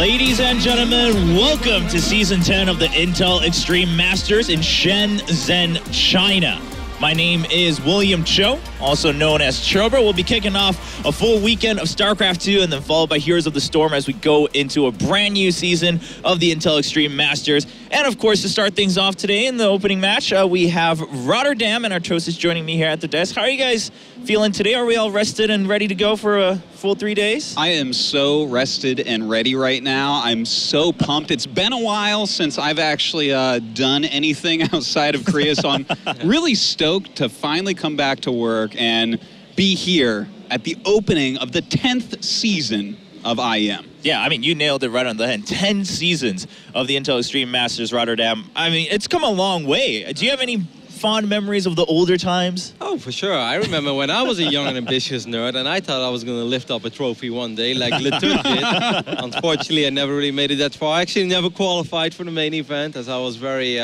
Ladies and gentlemen, welcome to Season 10 of the Intel Extreme Masters in Shenzhen, China. My name is William Cho, also known as Chobra. We'll be kicking off a full weekend of StarCraft 2 and then followed by Heroes of the Storm as we go into a brand new season of the Intel Extreme Masters. And of course, to start things off today in the opening match, we have Rotterdam and Artosis joining me here at the desk. How are you guys feeling today? Are we all rested and ready to go for a full 3 days? I am so rested and ready right now. I'm so pumped. It's been a while since I've actually done anything outside of Korea, so I'm really stoked to finally come back to work and be here at the opening of the 10th season of IEM. Yeah, I mean, you nailed it right on the head. 10 seasons of the Intel Extreme Masters, Rotterdam. I mean, it's come a long way. Do you have any fond memories of the older times? Oh, for sure. I remember when I was a young and ambitious nerd and I thought I was going to lift up a trophy one day like Latour did. Unfortunately, I never really made it that far. I actually never qualified for the main event as I was very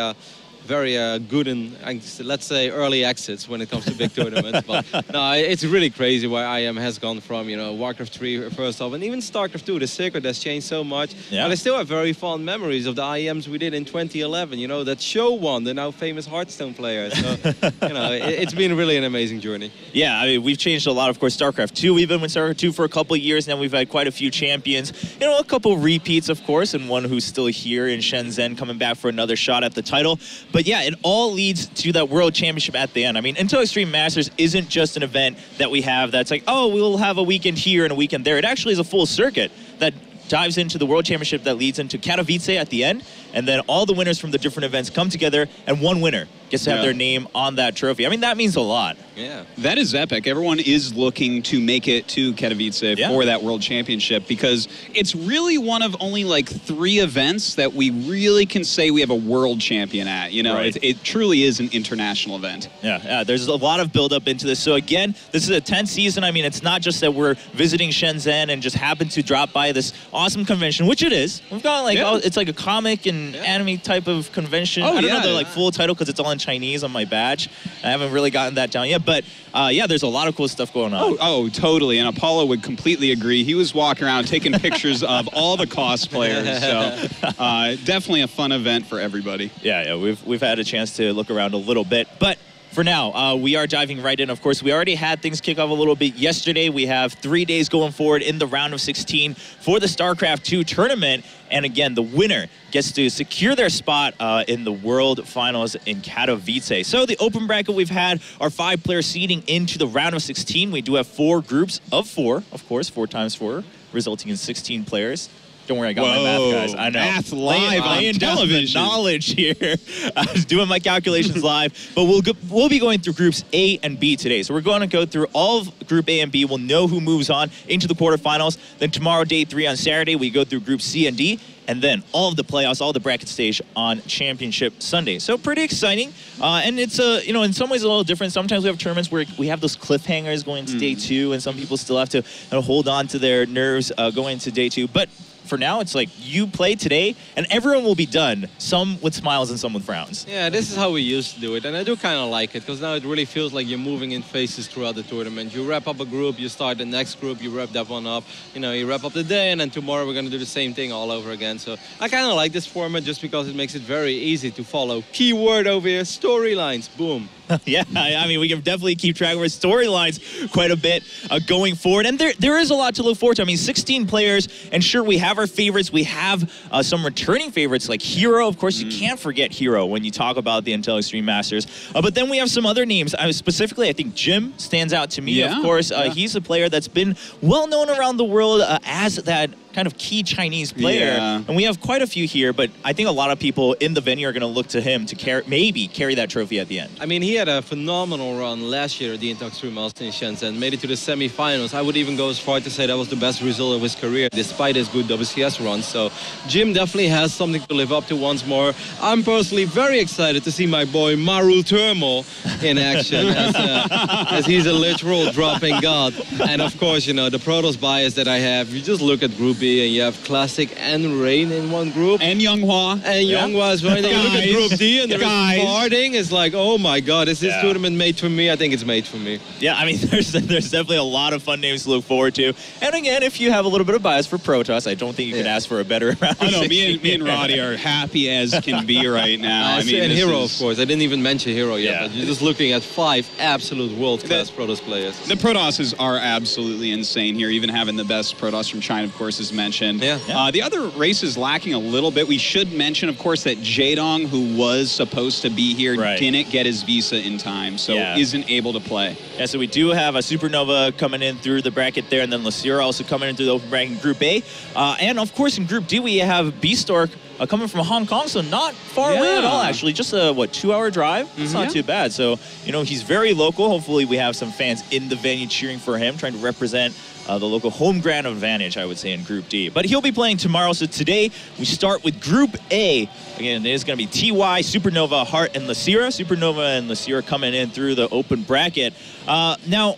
good in, let's say, early exits when it comes to big tournaments. But no, it's really crazy where IEM has gone from, you know, Warcraft 3 first off, and even StarCraft 2, the circuit has changed so much. Yeah. But I still have very fond memories of the IEMs we did in 2011, you know, that show one, the now famous Hearthstone player. So, you know, it's been really an amazing journey. Yeah, I mean, we've changed a lot, of course. StarCraft 2, we've been with StarCraft 2 for a couple of years now. We've had quite a few champions. You know, a couple repeats, of course, and one who's still here in Shenzhen coming back for another shot at the title. But yeah, it all leads to that World Championship at the end. I mean, Intel Extreme Masters isn't just an event that we have that's like, oh, we'll have a weekend here and a weekend there. It actually is a full circuit that dives into the World Championship that leads into Katowice at the end, and then all the winners from the different events come together, and one winner gets to have their name on that trophy. I mean, that means a lot. Yeah. That is epic. Everyone is looking to make it to Katowice for that World Championship because it's really one of only like 3 events that we really can say we have a world champion at. You know, it truly is an international event. Yeah, there's a lot of build-up into this. So again, this is a 10th season. I mean, it's not just that we're visiting Shenzhen and just happen to drop by this awesome convention, which it is. We've got like, it's like a comic and anime type of convention. I don't know the like full title because it's all in Chinese on my badge. I haven't really gotten that down yet, but yeah, there's a lot of cool stuff going on. Oh, totally. And Apollo would completely agree. He was walking around taking pictures of all the cosplayers. So definitely a fun event for everybody. Yeah, we've had a chance to look around a little bit, but for now, we are diving right in. Of course, we already had things kick off a little bit yesterday. We have 3 days going forward in the round of 16 for the StarCraft 2 tournament. And again, the winner gets to secure their spot in the World Finals in Katowice. So the open bracket we've had are 5-player seeding into the round of 16. We do have 4 groups of 4, of course, 4 times 4, resulting in 16 players. Don't worry, I got my math, guys. I know. Math live on television. Knowledge here. I was doing my calculations live. But we'll be going through groups A and B today. So we're going to go through all of Group A and B. We'll know who moves on into the quarterfinals. Then tomorrow, day 3 on Saturday, we go through Group C and D. And then all of the playoffs, all the bracket stage on Championship Sunday. So pretty exciting. And it's, you know, in some ways a little different. Sometimes we have tournaments where we have those cliffhangers going into day 2, and some people still have to hold on to their nerves going into day 2. But for now, it's like you play today, and everyone will be done, some with smiles and some with frowns. Yeah, this is how we used to do it, and I do kind of like it, because now it really feels like you're moving in phases throughout the tournament. You wrap up a group, you start the next group, you wrap that one up, you know, you wrap up the day, and then tomorrow we're going to do the same thing all over again. So I kind of like this format just because it makes it very easy to follow. Keyword over here, storylines, boom. Yeah, I mean, we can definitely keep track of our storylines quite a bit going forward. And there is a lot to look forward to. I mean, 16 players, and sure, we have our favorites. We have some returning favorites like Hero. Of course, you can't forget Hero when you talk about the Intel Extreme Masters. But then we have some other names. Specifically, I think Jim stands out to me, of course. He's a player that's been well known around the world as that kind of key Chinese player. And we have quite a few here, but I think a lot of people in the venue are going to look to him to maybe carry that trophy at the end. I mean, he had a phenomenal run last year at the Intel Extreme Masters in Shenzhen, made it to the semi-finals. I would even go as far to say that was the best result of his career, despite his good WCS run. So Jim definitely has something to live up to once more. I'm personally very excited to see my boy Marul Turmo in action, as he's a literal dropping god. And of course, you know, the Protoss bias that I have, you just look at Group B B, and you have Classic and Rain in one group. And Younghwa. And Younghwa as well. And then you look at Group D, and there's Guys. Harding. It's like, oh my God, is this tournament made for me? I think it's made for me. Yeah, I mean, there's definitely a lot of fun names to look forward to. And again, if you have a little bit of bias for Protoss, I don't think you can ask for a better round. Oh, no, me and Roddy are happy as can be right now. I mean, and this Hero, is- of course. I didn't even mention Hero yet, Yeah. but you're just looking at 5 absolute world-class Protoss players. The Protosses are absolutely insane here, even having the best Protoss from China, of course, is mentioned. Yeah. The other race is lacking a little bit. We should mention, of course, that Jaedong, who was supposed to be here, didn't get his visa in time, so isn't able to play. Yeah, so we do have a Supernova coming in through the bracket there, and then Losira also coming in through the open bracket in Group A. And of course, in Group D, we have Beastork coming from Hong Kong, so not far away at all, actually. Just a, 2-hour drive? It's not too bad. So, you know, he's very local. Hopefully we have some fans in the venue cheering for him, trying to represent the local home ground advantage, I would say, in Group D. But he'll be playing tomorrow. So today, we start with Group A. Again, it is going to be TY, Supernova, Heart, and Losira. Supernova and Losira coming in through the open bracket. Now,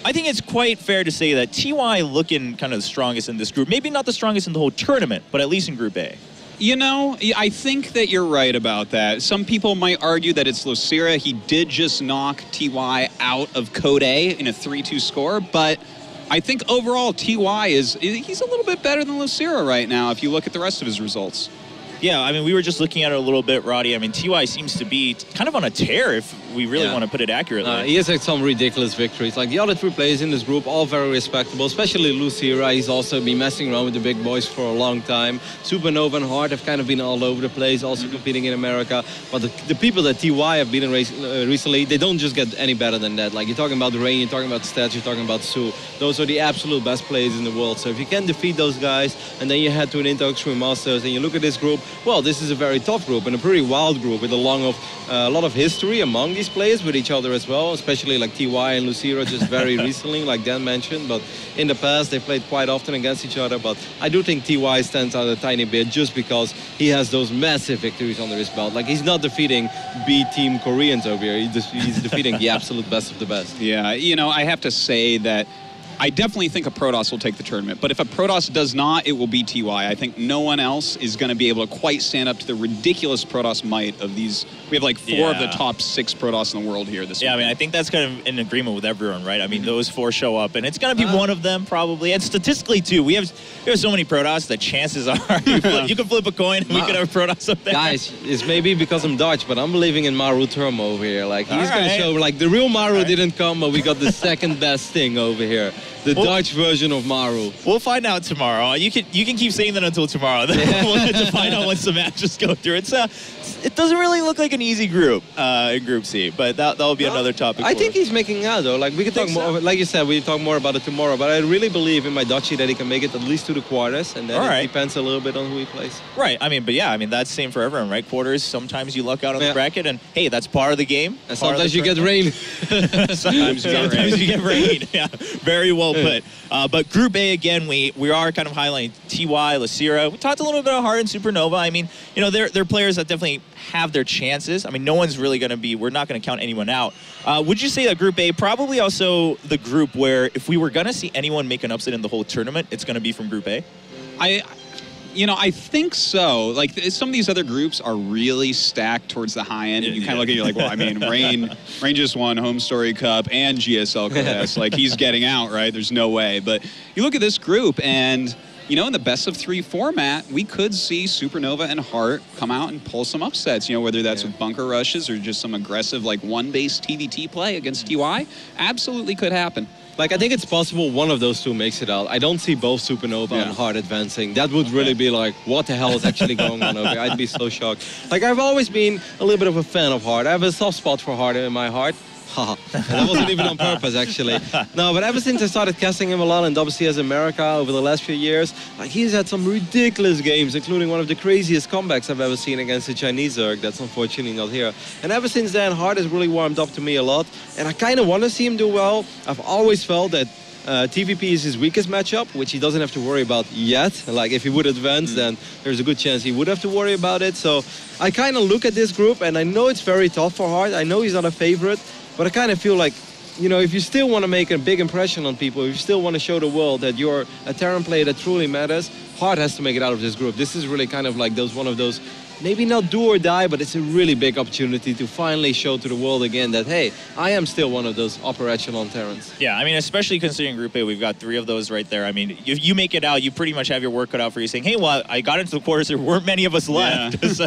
I think it's quite fair to say that TY looking kind of the strongest in this group. Maybe not the strongest in the whole tournament, but at least in Group A. You know, I think that you're right about that. Some people might argue that it's Losira. He did just knock TY out of Code A in a 3-2 score, but I think overall TY he's a little bit better than Losira right now if you look at the rest of his results. Yeah, I mean, we were just looking at it a little bit, Roddy. I mean, TY seems to be kind of on a tear, if we really want to put it accurately. He has had some ridiculous victories. Like the other 3 players in this group, all very respectable, especially Losira. He's also been messing around with the big boys for a long time. Supernova and Hart have kind of been all over the place, also competing in America. But the people that TY have beaten recently, they don't just get any better than that. Like, you're talking about Rain, you're talking about Stats, you're talking about Su. Those are the absolute best players in the world. So if you can defeat those guys, and then you head to an Inter Extreme Masters, and you look at this group, well, this is a very tough group and a pretty wild group with a lot of history among these players with each other as well, especially like TY and Losira just very recently, like Dan mentioned. But in the past, they played quite often against each other. But I do think TY stands out a tiny bit just because he has those massive victories under his belt. Like, he's not defeating B-team Koreans over here. He's defeating the absolute best of the best. Yeah, you know, I have to say that I definitely think a Protoss will take the tournament, but if a Protoss does not, it will be TY. I think no one else is going to be able to quite stand up to the ridiculous Protoss might of these. We have like 4 of the top 6 Protoss in the world here this week. Yeah, I mean, I think that's kind of in agreement with everyone, right? I mean, those 4 show up, and it's going to be one of them probably. And statistically, too, we have so many Protoss that chances are you can flip a coin and we could have a Protoss up there. Guys, it's maybe because I'm Dutch, but I'm believing in Maru Turmo over here. Like, he's going to show, like, the real Maru didn't come, but we got the second best thing over here. The Dutch version of Maru. We'll find out tomorrow. You can keep saying that until tomorrow. Then we'll have to find out once the matches go through. It doesn't really look like an easy group in Group C, but that'll be another topic. I think he's making out though. Like, we can talk more. Like you said, we talk more about it tomorrow. But I really believe in my Dutchie that he can make it at least to the quarters, and then it depends a little bit on who he plays. Right. I mean, but yeah, I mean that's same for everyone, right? Quarters. Sometimes you luck out on the bracket, and hey, that's part of the game. And sometimes you get rain. Sometimes you get rain. Yeah, very well put. But Group A again, we are kind of highlighting TY, Losira. We talked a little bit about Hart and Supernova. I mean, you know, they're players that definitely have their chances. I mean, no one's really going to be. We're not going to count anyone out. Would you say that Group A probably also the group where if we were going to see anyone make an upset in the whole tournament, it's going to be from Group A? I think so. Like, some of these other groups are really stacked towards the high end, and you kind of look at it, you're like, well, I mean, Rain just won Home Story Cup and GSL Contest. Like, he's getting out, right? There's no way. But you look at this group, and you know, in the best of 3 format, we could see Supernova and Hart come out and pull some upsets. You know, whether that's with bunker rushes or just some aggressive, like, one-base TVT play against TY, absolutely could happen. Like, I think it's possible one of those 2 makes it out. I don't see both Supernova and Hart advancing. That would really be like, what the hell is actually going on over here? I'd be so shocked. Like, I've always been a little bit of a fan of Hart. I have a soft spot for Hart in my heart. Haha. That wasn't even on purpose, actually. No, but ever since I started casting him a lot in WCS America over the last few years, like, he's had some ridiculous games, including one of the craziest comebacks I've ever seen against the Chinese Zerg. That's unfortunately not here. And ever since then, Hart has really warmed up to me a lot. And I kind of want to see him do well. I've always felt that TVP is his weakest matchup, which he doesn't have to worry about yet. Like, if he would advance, then there's a good chance he would have to worry about it. So I kind of look at this group, and I know it's very tough for Hart. I know he's not a favorite, but I kind of feel like you know, if you still want to make a big impression on people, if you still want to show the world that you're a Terran player that truly matters, Hard has to make it out of this group. This is really kind of like one of those, maybe not do or die, but it's a really big opportunity to finally show to the world again that, hey, I am still one of those upper echelon Terrans. Yeah, I mean, especially considering Group A, we've got 3 of those right there. I mean, if you make it out, you pretty much have your work cut out for you saying, hey, well, I got into the quarters, there weren't many of us left. So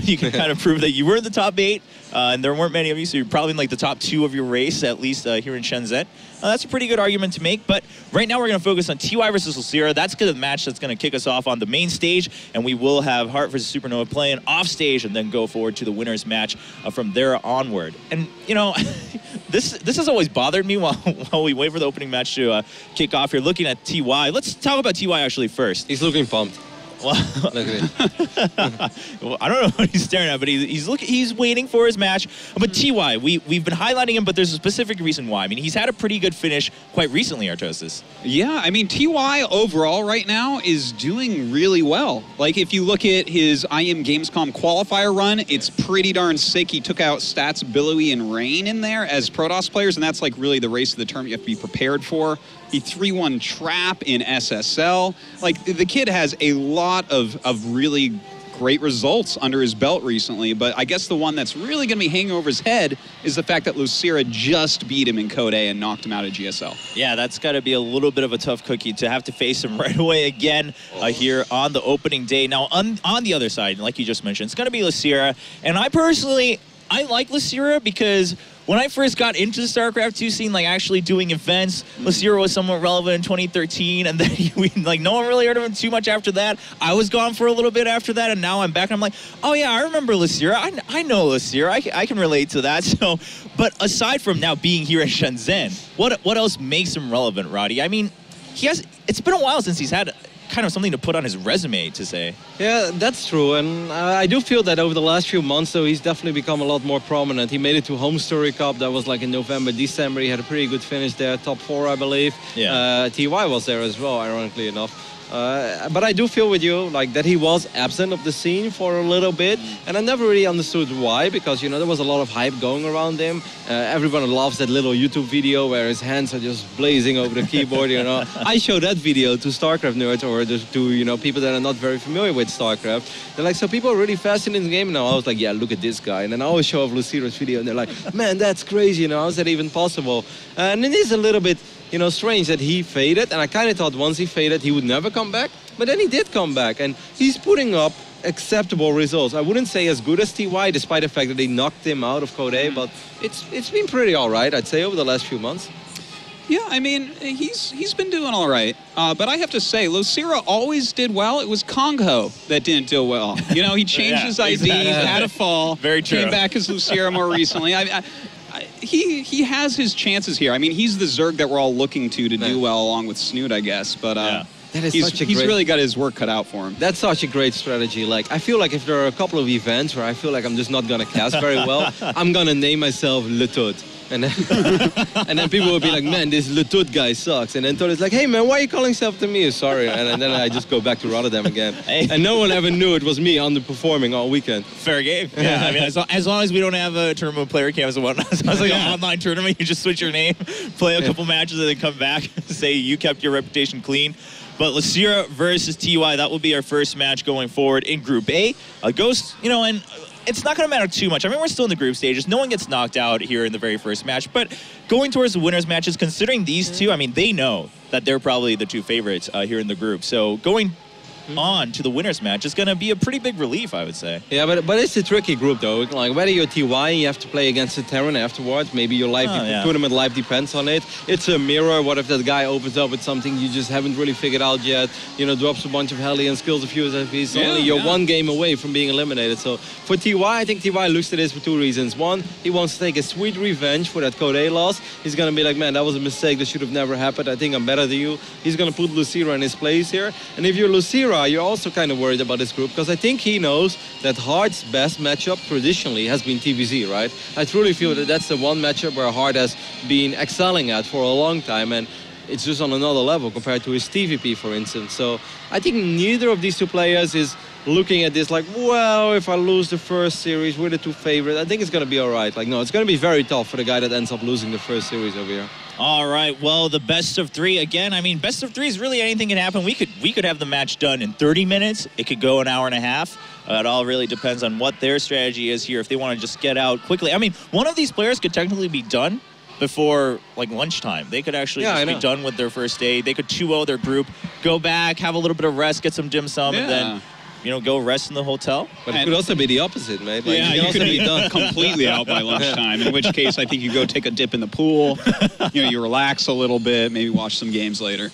you can kind of prove that you were in the top 8, and there weren't many of you, so you're probably in like the top 2 of your race, at least here in Shenzhen. That's a pretty good argument to make, but right now we're going to focus on TY versus Losira. That's the match that's going to kick us off on the main stage, and we will have Heart versus Supernova playing off stage and then go forward to the winner's match from there onward. And, you know, this has always bothered me while we wait for the opening match to kick off here. Looking at TY, let's talk about TY actually first. He's looking pumped. Well, Look at it. well, I don't know what he's staring at, but he's waiting for his match. But TY, we've been highlighting him, but there's a specific reason why. I mean, he's had a pretty good finish quite recently, Artosis. Yeah, I mean, TY overall right now is doing really well. Like, if you look at his IEM Gamescom qualifier run, it's pretty darn sick. He took out Stats, Billowy, and Rain in there as Protoss players, and that's like really the race of the tournament you have to be prepared for. He 3-1 Trap in SSL. Like, the kid has a lot of really great results under his belt recently, but I guess the one that's really going to be hanging over his head is the fact that Losira just beat him in Code A and knocked him out of GSL. Yeah, that's got to be a little bit of a tough cookie to have to face him right away again here on the opening day. Now, on the other side, like you just mentioned, it's going to be Losira, and I like Losira because when I first got into the StarCraft 2 scene, like actually doing events, Losira was somewhat relevant in 2013, and then no one really heard of him too much after that. I was gone for a little bit after that, and now I'm back, and I'm like, oh yeah, I remember Losira. I know Losira. I can relate to that. So, but aside from now being here in Shenzhen, what else makes him relevant, Roddy? I mean, it's been a while since he's had kind of something to put on his resume, to say. Yeah, that's true, and I do feel that over the last few months, though, he's definitely become a lot more prominent. He made it to Home Story Cup, that was like in November, December. He had a pretty good finish there, top 4, I believe. Yeah. TY was there as well, ironically enough. But I do feel with you like that he was absent of the scene for a little bit, and I never really understood why, because, you know, there was a lot of hype going around him. Everyone loves that little YouTube video where his hands are just blazing over the keyboard, you know. I show that video to StarCraft nerds or to, you know, people that are not very familiar with StarCraft. They're like, so people are really fascinated in the game now. I was like, yeah, look at this guy. And then I always show off Losira's video and they're like, man, that's crazy, you know, how is that even possible? And it is a little bit, you know, strange that he faded, and I kind of thought once he faded, he would never come back, but then he did come back, and he's putting up acceptable results. I wouldn't say as good as TY, despite the fact that they knocked him out of Code A, but it's been pretty all right, I'd say, over the last few months. Yeah, I mean, he's been doing all right, but I have to say, Losira always did well. It was Kongho that didn't do well. You know, he changed his ID, had a fall, Very true. Came back as Losira more recently. He has his chances here. I mean, he's the Zerg that we're all looking to do well, along with Snoot, I guess. But That is he's really got his work cut out for him. That's such a great strategy. Like, I feel like if there are a couple of events where I feel like I'm just not going to cast very well, I'm going to name myself Le Tout. And then people will be like, man, this Le Tout guy sucks. And then Todd like, hey, man, why are you calling yourself to me? Sorry. And then I just go back to Rotterdam again. Hey. And no one ever knew it was me underperforming all weekend. Fair game. Yeah, I mean, as long as we don't have a tournament player cams and whatnot, as long as like an online tournament, you just switch your name, play a couple matches, and then come back, say you kept your reputation clean. But Losira versus TY, that will be our first match going forward in Group A. Ghost, you know, and it's not going to matter too much. I mean, we're still in the group stages. No one gets knocked out here in the very first match. But going towards the winners matches, considering these two, I mean, they know that they're probably the two favorites here in the group. So going on to the winners match is going to be a pretty big relief, I would say. Yeah, but it's a tricky group, though. Like, whether you're TY, you have to play against a Terran afterwards. Maybe your tournament life depends on it. It's a mirror. What if that guy opens up with something you just haven't really figured out yet? You know, drops a bunch of Hellions, kills a few SFPs. Suddenly you're one game away from being eliminated. So for TY, I think TY looks at this for two reasons. One, he wants to take a sweet revenge for that Code A loss. He's going to be like, man, that was a mistake. That should have never happened. I think I'm better than you. He's going to put Losira in his place here. And if you're Losira, you're also kind of worried about this group, because I think he knows that Hard's best matchup traditionally has been TVZ, right? I truly feel that that's the one matchup where Hard has been excelling at for a long time, and it's just on another level compared to his TVP, for instance. So I think neither of these two players is looking at this like, well, if I lose the first series, we're the two favorites. I think it's going to be all right. Like, no, it's going to be very tough for the guy that ends up losing the first series over here. All right, well, the best of three, again, I mean, best of three is really anything can happen. We could have the match done in 30 minutes. It could go an hour and a half. It all really depends on what their strategy is here, if they want to just get out quickly. I mean, one of these players could technically be done before, like, lunchtime. They could actually just be done with their first day. They could 2-0 their group, go back, have a little bit of rest, get some dim sum, and then, you know, go rest in the hotel. But it could also be the opposite, mate. Like, yeah, you could be done completely out by lunchtime, in which case I think you go take a dip in the pool, you know, you relax a little bit, maybe watch some games later.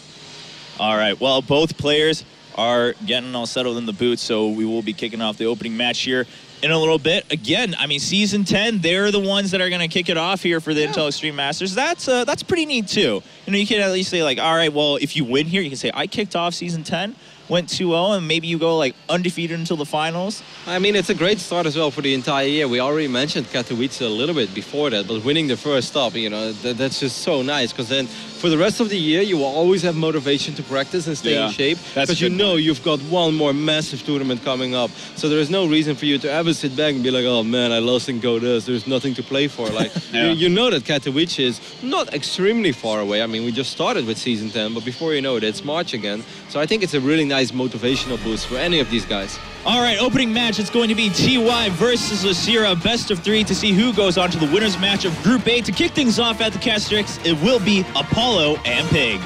All right, well, both players are getting all settled in the booth, so we will be kicking off the opening match here in a little bit. Again, I mean, Season 10, they're the ones that are going to kick it off here for the Intel Extreme Masters. That's pretty neat, too. You know, you can at least say, like, all right, well, if you win here, you can say, I kicked off Season 10, went 2-0, and maybe you go, like, undefeated until the finals. I mean, it's a great start as well for the entire year. We already mentioned Katowice a little bit before that, but winning the first stop, you know, that's just so nice, because then for the rest of the year, you will always have motivation to practice and stay in shape, because you know you've got one more massive tournament coming up. So there is no reason for you to ever sit back and be like, oh man, I lost in Godes, there's nothing to play for. Like, you know that Katowice is not extremely far away. I mean, we just started with Season 10, but before you know it, it's March again. So I think it's a really nice motivational boost for any of these guys. All right, opening match, it's going to be TY versus Losira, best of three, to see who goes on to the winner's match of Group A. To kick things off at the Castrix, it will be Apollo and Pig.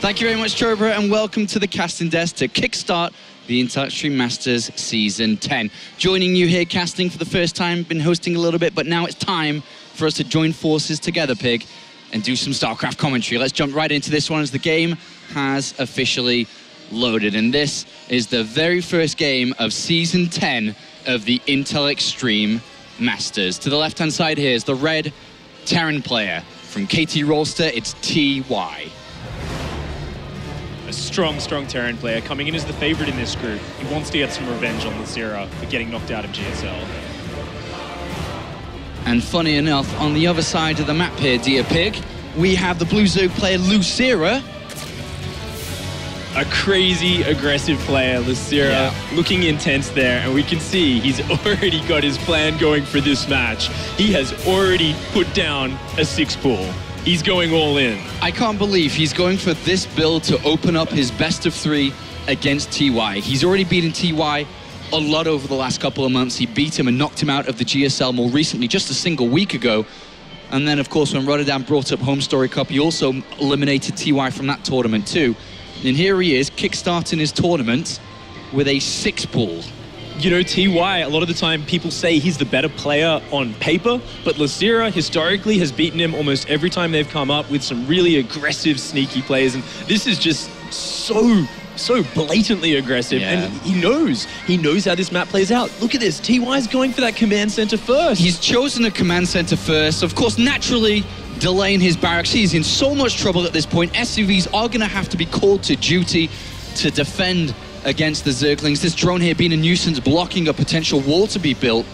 Thank you very much, Chobra, and welcome to the casting desk to kickstart the Intel Extreme Masters Season 10. Joining you here casting for the first time, been hosting a little bit, but now it's time for us to join forces together, Pig, and do some StarCraft commentary. Let's jump right into this one as the game has officially loaded, and this is the very first game of Season 10 of the Intel Extreme Masters. To the left-hand side here is the red Terran player. From KT Rolster, it's TY. A strong Terran player coming in as the favorite in this group. He wants to get some revenge on Losira for getting knocked out of GSL. And funny enough, on the other side of the map here, dear Pig, we have the Blue Zerg player Losira. A crazy aggressive player, Losira, looking intense there, and we can see he's already got his plan going for this match. He has already put down a 6-pool. He's going all in. I can't believe he's going for this build to open up his best of 3 against TY. He's already beaten TY a lot over the last couple of months. He beat him and knocked him out of the GSL more recently, just a single week ago. And then, of course, when Rotterdam brought up Home Story Cup, he also eliminated TY from that tournament too. And here he is, kickstarting his tournament with a 6-pool. You know, TY, a lot of the time people say he's the better player on paper, but Losira historically has beaten him almost every time they've come up with some really aggressive, sneaky plays. And this is just so blatantly aggressive. And he knows how this map plays out. Look at this, TY's going for that command center first. He's chosen a command center first. Of course, naturally, delaying his barracks. He's in so much trouble at this point. SUVs are going to have to be called to duty to defend against the Zerglings. This drone here being a nuisance, blocking a potential wall to be built.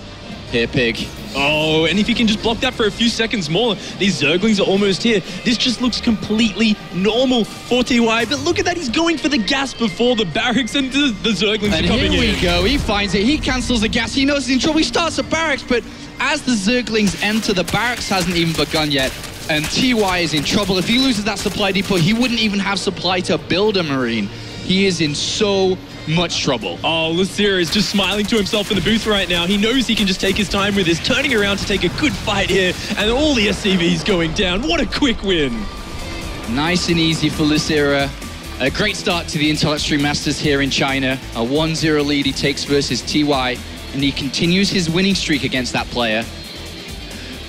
Here, Pig. Oh, and if he can just block that for a few seconds more, these Zerglings are almost here. This just looks completely normal for TY, but look at that, he's going for the gas before the barracks, and the Zerglings are coming in. And here we go, he finds it, he cancels the gas, he knows he's in trouble, he starts the barracks, but as the Zerglings enter, the barracks hasn't even begun yet, and TY is in trouble. If he loses that supply depot, he wouldn't even have supply to build a Marine. He is in so much trouble. Oh, Losira is just smiling to himself in the booth right now. He knows he can just take his time with this, turning around to take a good fight here, and all the SCVs going down. What a quick win. Nice and easy for Losira. A great start to the Intel Extreme Masters here in China. A 1-0 lead he takes versus TY, and he continues his winning streak against that player.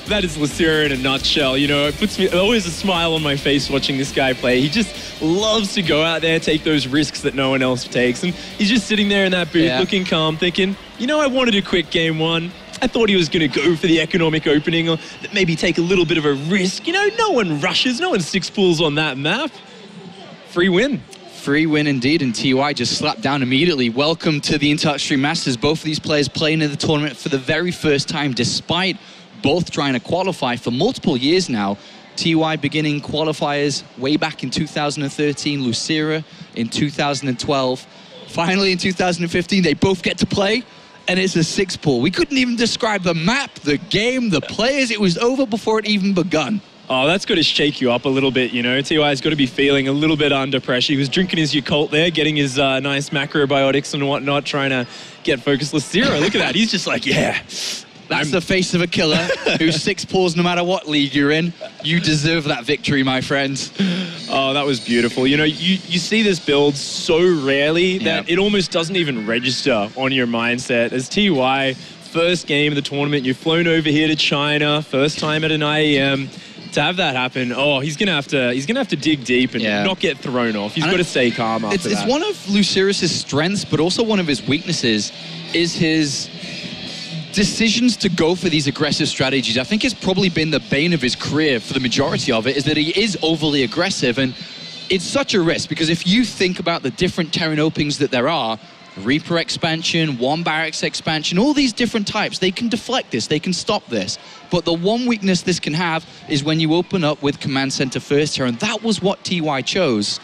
That is Losira in a nutshell. You know, it puts me always a smile on my face watching this guy play. He just loves to go out there, take those risks that no one else takes. And he's just sitting there in that booth looking calm, thinking, you know, I wanted a quick game one. I thought he was going to go for the economic opening or maybe take a little bit of a risk. You know, no one rushes, no one 6-pools on that map. Free win. Free win indeed, and TY just slapped down immediately. Welcome to the Intel Extreme Masters. Both of these players playing in the tournament for the very first time, despite both trying to qualify for multiple years now. TY beginning qualifiers way back in 2013, Losira in 2012. finally in 2015, they both get to play, and it's a 6-pool. We couldn't even describe the map, the game, the players. It was over before it even begun. Oh, that's got to shake you up a little bit, you know. TY's got to be feeling a little bit under pressure. He was drinking his Yakult there, getting his nice macrobiotics and whatnot, trying to get focused. Losira, look at that. He's just like, yeah. That's the face of a killer who's 6 pools no matter what league you're in. You deserve that victory, my friend. Oh, that was beautiful. You know, you see this build so rarely that it almost doesn't even register on your mindset. As TY, first game of the tournament, you've flown over here to China, first time at an IEM. To have that happen, oh, he's gonna have to dig deep and not get thrown off. He's got to stay calm after that. It's one of Losira's strengths, but also one of his weaknesses is his decisions to go for these aggressive strategies. I think it's probably been the bane of his career for the majority of it, is that he is overly aggressive, and it's such a risk because if you think about the different Terran openings that there are, Reaper expansion, One Barracks expansion, all these different types, they can deflect this, they can stop this. But the one weakness this can have is when you open up with Command Center first here, and that was what TY chose.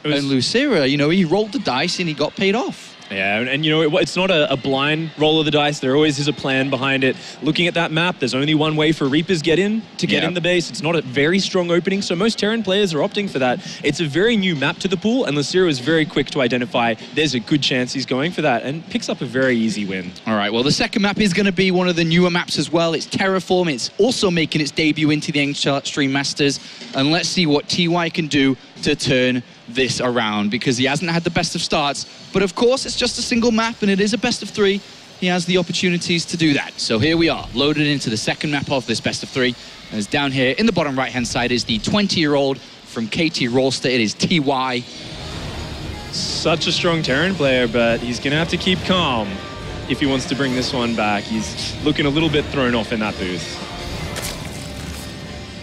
And Losira, you know, he rolled the dice and he got paid off. Yeah, and you know, it's not a blind roll of the dice. There always is a plan behind it. Looking at that map, there's only one way for Reapers get in the base. It's not a very strong opening, so most Terran players are opting for that. It's a very new map to the pool, and Losira is very quick to identify there's a good chance he's going for that, and picks up a very easy win. All right, well, the second map is going to be one of the newer maps as well. It's Terraform. It's also making its debut into the Extreme Masters, and let's see what TY can do to turn this around, because he hasn't had the best of starts, but of course it's just a single map and it is a best of 3. He has the opportunities to do that. So here we are, loaded into the second map of this best of 3. As down here in the bottom right hand side is the 20-year-old from KT Rolster. It is TY. Such a strong Terran player, but he's gonna have to keep calm if he wants to bring this one back. He's looking a little bit thrown off in that booth.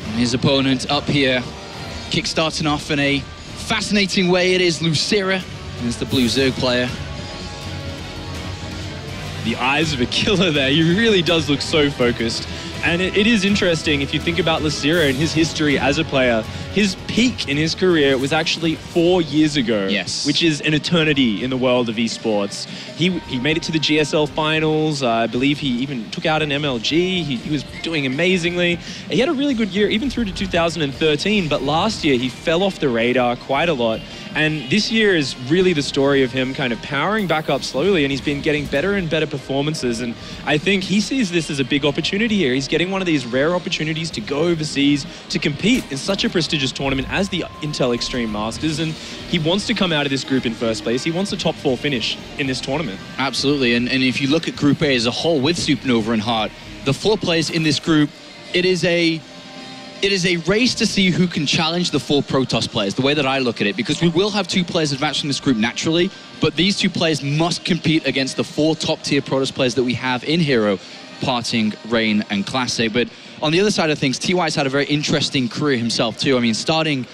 And his opponent up here, kickstarting off in a fascinating way. It is Losira. It's the blue Zerg player. The eyes of a killer there. He really does look so focused. And it is interesting if you think about Losira and his history as a player. His peak in his career was actually 4 years ago. Yes. Which is an eternity in the world of esports. He made it to the GSL finals. I believe he even took out an MLG. He was doing amazingly. He had a really good year even through to 2013, but last year he fell off the radar quite a lot. And this year is really the story of him kind of powering back up slowly, and he's been getting better and better performances. And I think he sees this as a big opportunity here. He's getting one of these rare opportunities to go overseas to compete in such a prestigious tournament as the Intel Extreme Masters, and he wants to come out of this group in first place. He wants a top 4 finish in this tournament. Absolutely, and if you look at Group A as a whole with Supernova and Hart, the 4 players in this group, it is a race to see who can challenge the 4 Protoss players, the way that I look at it, because we will have 2 players advance from this group naturally, but these 2 players must compete against the 4 top-tier Protoss players that we have in Hero, Parting, Reign, and Classic. But on the other side of things, TY's had a very interesting career himself too. I mean, starting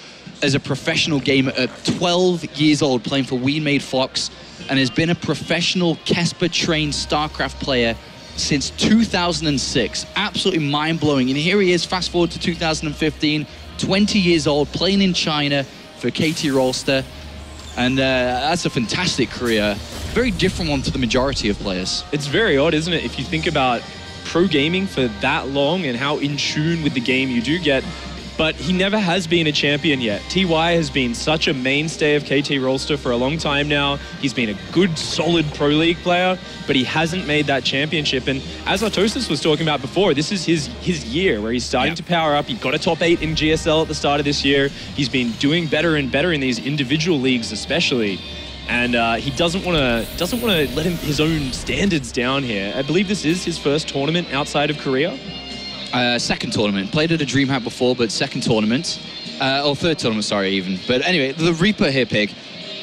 as a professional gamer at 12 years old, playing for We Made Fox, and has been a professional Kesper-trained StarCraft player since 2006. Absolutely mind-blowing. And here he is, fast forward to 2015, 20 years old, playing in China for KT Rolster. And that's a fantastic career. Very different one to the majority of players. It's very odd, isn't it? If you think about pro gaming for that long and how in tune with the game you do get, but he never has been a champion yet. TY has been such a mainstay of KT Rolster for a long time now. He's been a good, solid Pro League player, but he hasn't made that championship. And as Artosis was talking about before, this is his year where he's starting to power up. He got a top 8 in GSL at the start of this year. He's been doing better and better in these individual leagues especially. And he doesn't want to let his own standards down here. I believe this is his first tournament outside of Korea. Second tournament. Played at a DreamHack before, but second tournament. Or third tournament, sorry, even. But anyway, the Reaper here, Pig,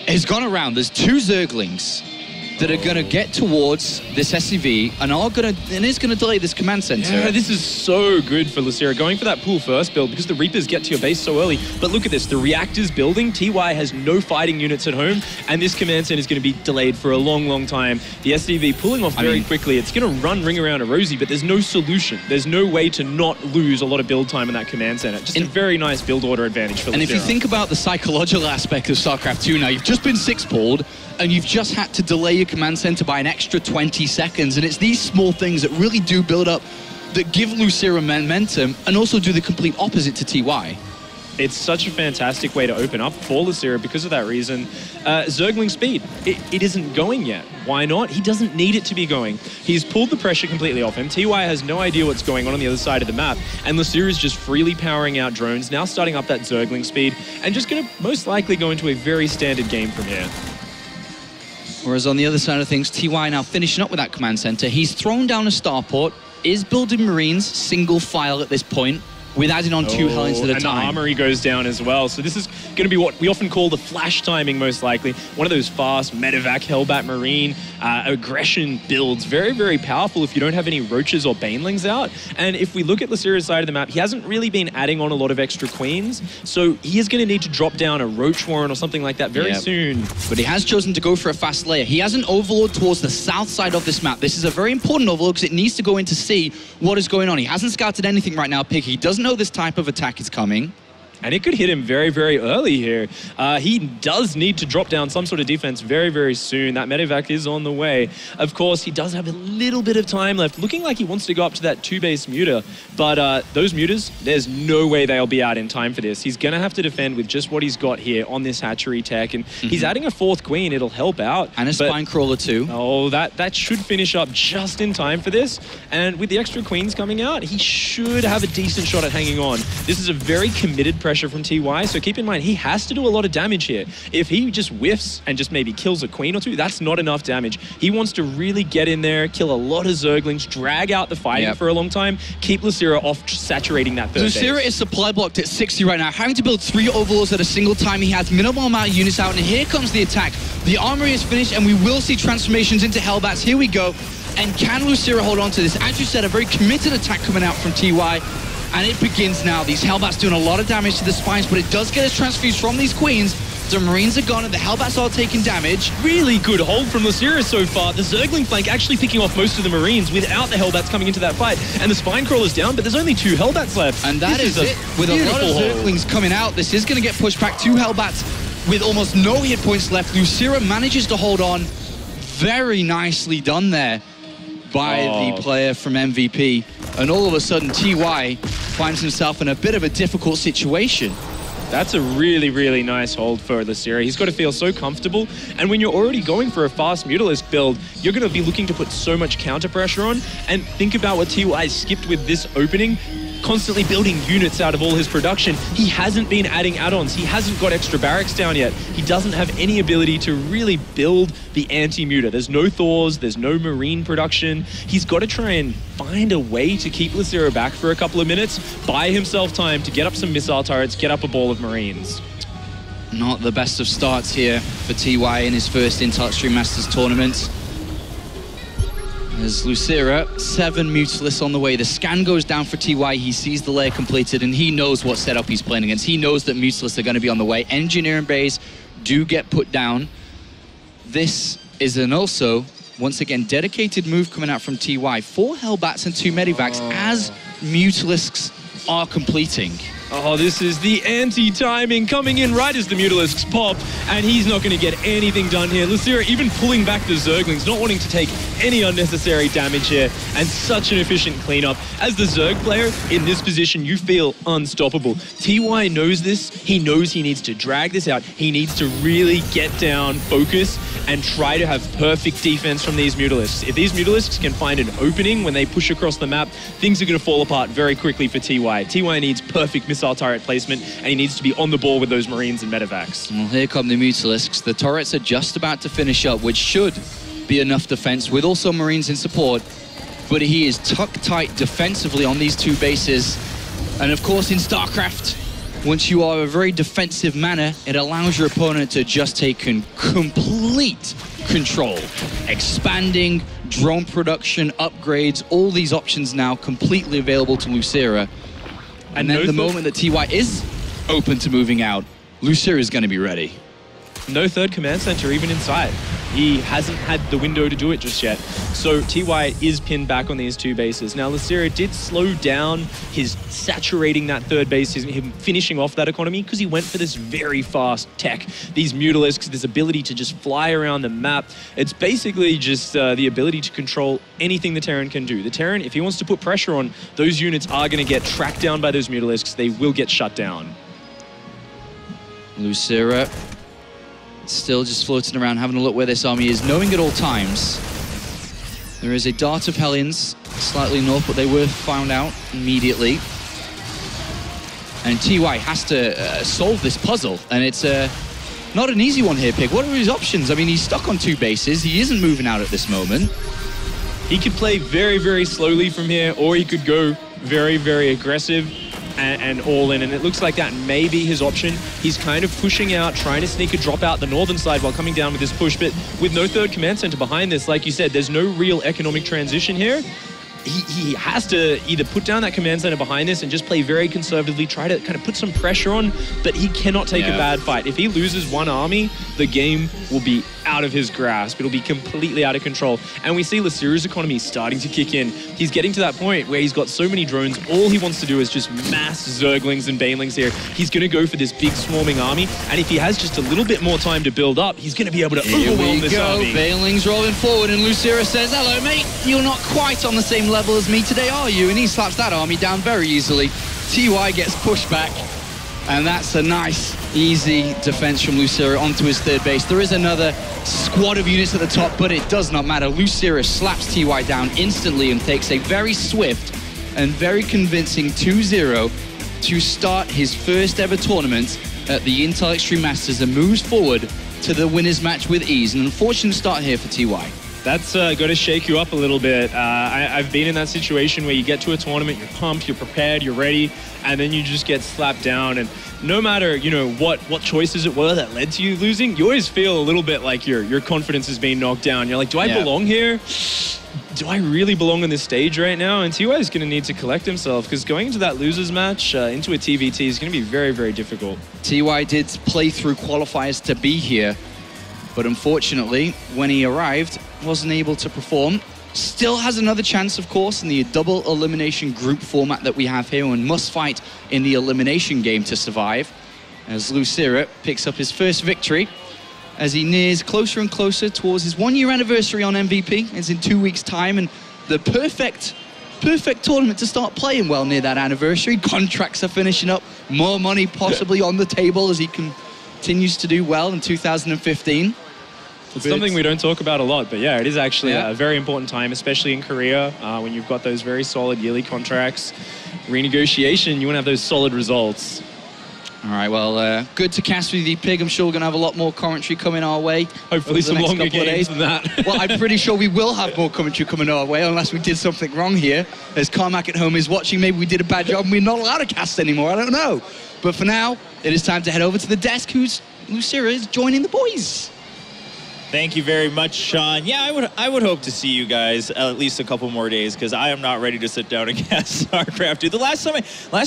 has gone around. There's 2 Zerglings that are going to get towards this SCV and is going to delay this command center. Yeah, this is so good for Losira, going for that pool first build because the Reapers get to your base so early. But look at this, the reactor's building, TY has no fighting units at home, and this command center is going to be delayed for a long, long time. The SCV pulling off very quickly. It's going to ring around a Rosie, but there's no solution. There's no way to not lose a lot of build time in that command center. Just a very nice build order advantage for Losira. And if you think about the psychological aspect of StarCraft 2 now, you've just been 6-pulled, and you've just had to delay your command center by an extra 20 seconds. And it's these small things that really do build up, that give Losira momentum, and also do the complete opposite to TY. It's such a fantastic way to open up for Losira because of that reason. Zergling speed, it isn't going yet. Why not? He doesn't need it to be going. He's pulled the pressure completely off him. TY has no idea what's going on the other side of the map, and Losira is just freely powering out drones, now starting up that Zergling speed, and just going to most likely go into a very standard game from here. Whereas on the other side of things, TY now finishing up with that command center. He's thrown down a starport, is building Marines, single file at this point, with adding on 2 Hellions at a time. And the armory goes down as well. So this is going to be what we often call the flash timing, most likely. One of those fast medevac Hellbat Marine aggression builds. Very, very powerful if you don't have any Roaches or Banelings out. And if we look at Losira's side of the map, he hasn't really been adding on a lot of extra Queens. So he is going to need to drop down a Roach Warren or something like that very soon. But he has chosen to go for a fast layer. He has an overload towards the south side of this map. This is a very important overload because it needs to go in to see what is going on. He hasn't scouted anything right now, Pig. He doesn't know this type of attack is coming. And it could hit him very, very early here. He does need to drop down some sort of defense very, very soon. That medevac is on the way. Of course, he does have a little bit of time left, looking like he wants to go up to that 2-base muta. But those mutas, there's no way they'll be out in time for this. He's going to have to defend with just what he's got here on this hatchery tech. And he's adding a 4th queen. It'll help out. And a spine crawler too. Oh, that should finish up just in time for this. And with the extra queens coming out, he should have a decent shot at hanging on. This is a very committed pressure from TY, so keep in mind he has to do a lot of damage here. If he just whiffs and just maybe kills a queen or two, that's not enough damage. He wants to really get in there, kill a lot of Zerglings, drag out the fighting for a long time, keep Losira off saturating that third Losira base. is supply blocked at 60 right now, having to build 3 overlords at a single time. He has minimal amount of units out, and here comes the attack. The armory is finished, and we will see transformations into Hellbats. Here we go. And can Losira hold on to this? As you said, a very committed attack coming out from TY. And it begins now. These Hellbats doing a lot of damage to the spines, but it does get us transfused from these queens. The Marines are gone and the Hellbats are taking damage. Really good hold from Losira so far. The Zergling flank actually picking off most of the Marines without the Hellbats coming into that fight. And the spine crawler's down, but there's only 2 Hellbats left. And that is it. With a lot of Zerglings coming out, this is going to get pushed back. 2 Hellbats with almost no hit points left. Losira manages to hold on. Very nicely done there by the player from MVP. And all of a sudden, TY finds himself in a bit of a difficult situation. That's a really, really nice hold for Losira. He's got to feel so comfortable. And when you're already going for a fast Mutalisk build, you're going to be looking to put so much counter pressure on. And think about what TY skipped with this opening. Constantly building units out of all his production. He hasn't been adding add-ons. He hasn't got extra barracks down yet. He doesn't have any ability to really build the anti-muta. There's no Thors, there's no Marine production. He's got to try and find a way to keep Losira back for a couple of minutes, buy himself time to get up some missile turrets, get up a ball of Marines. Not the best of starts here for TY in his first Intel Masters tournament. As Losira, 7 Mutalisks on the way. The scan goes down for TY. He sees the layer completed, and he knows what setup he's playing against. He knows that Mutalisks are going to be on the way. Engineering bays do get put down. This is an also, once again, dedicated move coming out from TY. 4 Hellbats and 2 Medivacs as Mutalisks are completing. Oh, this is the anti-timing coming in right as the Mutalisks pop, and he's not going to get anything done here. Losira even pulling back the Zerglings, not wanting to take any unnecessary damage here, and such an efficient cleanup. As the Zerg player, in this position, you feel unstoppable. TY knows this. He knows he needs to drag this out. He needs to really get down, focus, and try to have perfect defense from these Mutalisks. If these Mutalisks can find an opening when they push across the map, things are going to fall apart very quickly for TY. TY needs perfect missile turret placement, and he needs to be on the ball with those Marines and Medivacs. Well, here come the Mutalisks. The turrets are just about to finish up, which should be enough defense, with also Marines in support. But he is tucked tight defensively on these 2 bases. And of course, in StarCraft, once you are a very defensive manner, it allows your opponent to just take complete control. Expanding, drone production, upgrades, all these options now completely available to Losira. And then the moment that TY is open to moving out, Losira is going to be ready. No 3rd command center even inside. He hasn't had the window to do it just yet. So TY is pinned back on these two bases. Now, Losira did slow down his saturating that third base, him finishing off that economy, because he went for this very fast tech. These Mutalisks, this ability to just fly around the map. It's basically just the ability to control anything the Terran can do. The Terran, if he wants to put pressure on, those units are going to get tracked down by those Mutalisks. They will get shut down. Losira still just floating around, having a look where this army is, knowing at all times there is a dart of Hellions slightly north, but they were found out immediately. And TY has to solve this puzzle, and it's not an easy one here, Pig. What are his options? I mean, he's stuck on two bases. He isn't moving out at this moment. He could play very, very slowly from here, or he could go very, very aggressive and all in, and it looks like that may be his option. He's kind of pushing out, trying to sneak a drop out the northern side while coming down with this push, but with no third command center behind this, like you said, there's no real economic transition here. He has to either put down that command center behind this and just play very conservatively, try to kind of put some pressure on, but he cannot take a bad fight. If he loses one army, the game will be out of his grasp. It'll be completely out of control. And we see Losira's economy starting to kick in. He's getting to that point where he's got so many drones, all he wants to do is just mass Zerglings and Banelings here. He's going to go for this big swarming army, and if he has just a little bit more time to build up, he's going to be able to overwhelm this army. Banelings rolling forward, and Losira says, hello, mate. You're not quite on the same level as me today, are you? And he slaps that army down very easily. TY gets pushed back, and that's a nice, easy defense from Losira onto his third base. There is another squad of units at the top, but it does not matter. Losira slaps TY down instantly and takes a very swift and very convincing 2-0 to start his first ever tournament at the Intel Extreme Masters and moves forward to the winners match with ease. An unfortunate start here for TY. That's got to shake you up a little bit. I've been in that situation where you get to a tournament, you're pumped, you're prepared, you're ready, and then you just get slapped down. And no matter, you know, what choices it were that led to you losing, you always feel a little bit like your confidence is being knocked down. You're like, do I belong here? Do I really belong on this stage right now? And TY is going to need to collect himself, because going into that losers match, into a TVT is going to be very, very difficult. TY did play through qualifiers to be here, but unfortunately, when he arrived, wasn't able to perform. Still has another chance, of course, in the double elimination group format that we have here, and must fight in the elimination game to survive, as Losira picks up his first victory as he nears closer and closer towards his 1-year anniversary on MVP. It's in 2 weeks' time, and the perfect tournament to start playing well near that anniversary. Contracts are finishing up, more money possibly on the table as he continues to do well in 2015. It's something we don't talk about a lot, but yeah, it is actually a very important time, especially in Korea, when you've got those very solid yearly contracts. Renegotiation, you want to have those solid results. All right, well, good to cast with you, Pig. I'm sure we're going to have a lot more commentary coming our way. Hopefully some longer games than that. Well, I'm pretty sure we will have more commentary coming our way, unless we did something wrong here. As Carmack at home is watching, maybe we did a bad job and we're not allowed to cast anymore, I don't know. But for now, it is time to head over to the desk, who's Losira is joining the boys. Thank you very much, Sean. Yeah, I would hope to see you guys at least a couple more days, because I am not ready to sit down and cast StarCraft, dude. The last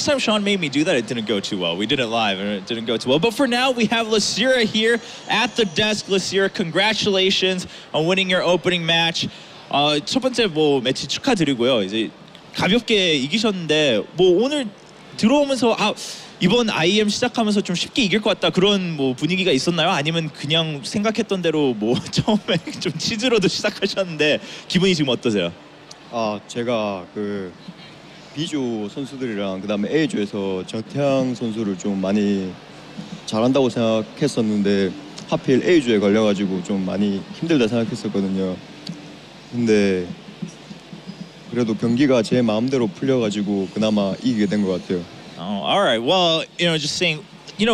time Sean made me do that, it didn't go too well. We did it live and it didn't go too well. But for now, we have Losira here at the desk. Losira, congratulations on winning your opening match. 첫 번째 매치 축하드리고요. 이제 가볍게 이기셨는데 오늘 들어오면서 이번 IEM 시작하면서 좀 쉽게 이길 것 같다, 그런 분위기가 있었나요? 아니면 그냥 생각했던 대로 처음에 좀 치즈로도 시작하셨는데 기분이 지금 어떠세요? 제가 그 B조 선수들이랑 그다음에 A조에서 정태양 선수를 좀 많이 잘한다고 생각했었는데 하필 A조에 걸려가지고 좀 많이 힘들다 생각했었거든요. 근데 그래도 경기가 제 마음대로 풀려가지고 그나마 이기게 된 것 같아요. Oh, all right. Well, just saying,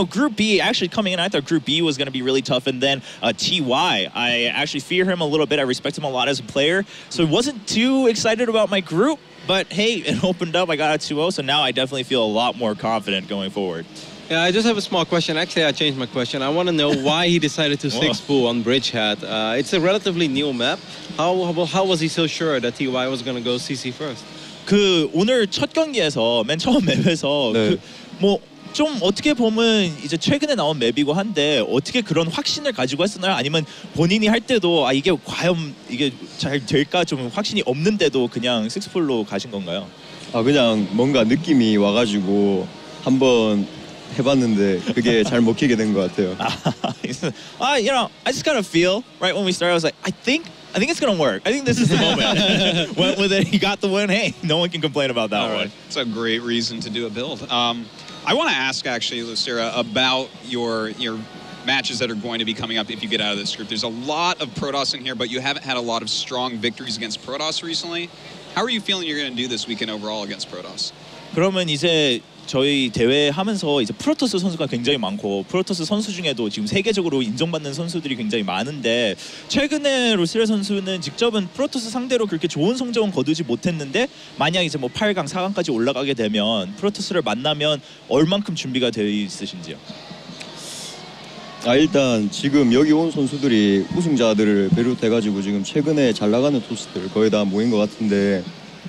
Group B, actually coming in, I thought Group B was going to be really tough. And then TY, I actually fear him a little bit. I respect him a lot as a player. So I wasn't too excited about my group. But hey, it opened up. I got a 2-0. So now I definitely feel a lot more confident going forward. Yeah, I just have a small question. Actually, I changed my question. I want to know why he decided to 6-boo on Bridgehead. It's a relatively new map. How was he so sure that TY was going to go CC first? 오늘 첫 경기에서 맨 처음 맵에서 좀 어떻게 보면 이제 최근에 나온 맵이고 한데 어떻게 그런 확신을 가지고 했었나요? 아니면 본인이 할 때도 아 이게 과연 이게 잘 될까 좀 확신이 없는데도 그냥 식스풀로 가신 건가요? 아 그냥 뭔가 느낌이 와가지고 한번 해봤는데 그게 잘 먹히게 된 것 같아요. You know, I just kind of feel right when we started. I was like, I think it's gonna work. I think this is the moment. Went with it. He got the win. Hey, no one can complain about that one. It's a great reason to do a build. I want to ask actually, Losira, about your matches that are going to be coming up if you get out of this group. There's a lot of Protoss in here, but you haven't had a lot of strong victories against Protoss recently. How are you feeling you're going to do this weekend overall against Protoss? 그러면 이제 저희 대회 하면서 이제 프로토스 선수가 굉장히 많고 프로토스 선수 중에도 지금 세계적으로 인정받는 선수들이 굉장히 많은데 최근에 로시라 선수는 직접은 프로토스 상대로 그렇게 좋은 성적은 거두지 못했는데 만약 이제 뭐 8강, 4강까지 올라가게 되면 프로토스를 만나면 얼만큼 준비가 되어 있으신지요? 아 일단 지금 여기 온 선수들이 우승자들을 비롯해가지고 지금 최근에 잘 나가는 토스들 거의 다 모인 것 같은데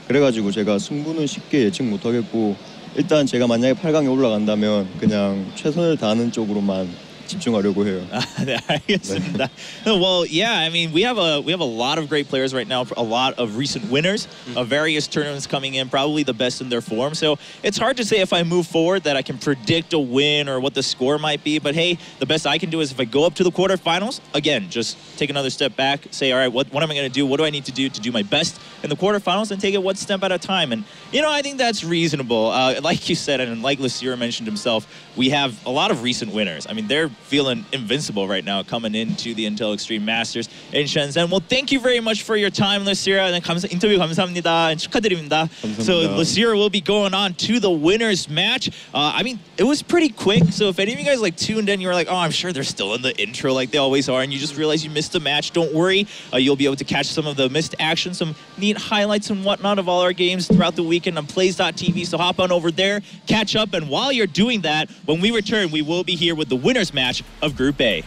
그래가지고 제가 승부는 쉽게 예측 못하겠고 일단 제가 만약에 8강에 올라간다면 그냥 최선을 다하는 쪽으로만 집중하려고 해요. 네, 알겠습니다. Well, yeah, I mean, we have a lot of great players right now, a lot of recent winners of various tournaments coming in, probably the best in their form. So it's hard to say if I move forward that I can predict a win or what the score might be. But hey, the best I can do is if I go up to the quarterfinals, again, just take another step back, say, all right, what am I going to do? What do I need to do my best in the quarterfinals and take it one step at a time? And, you know, I think that's reasonable. Like you said, and like Losira mentioned himself, we have a lot of recent winners. I mean, they're feeling invincible right now coming into the Intel Extreme Masters in Shenzhen. Well, thank you very much for your time, Losira. And 인터뷰 감사합니다. 축하드립니다. 감사합니다. So Losira will be going on to the winners match. I mean, it was pretty quick. So if any of you guys like tuned in, you were like, oh, I'm sure they're still in the intro like they always are, and you just realized you missed the match, don't worry. You'll be able to catch some of the missed action, some neat highlights and whatnot of all our games throughout the weekend on plays.tv. So hop on over there, catch up, and while you're doing that, when we return, we will be here with the winners match of Group A.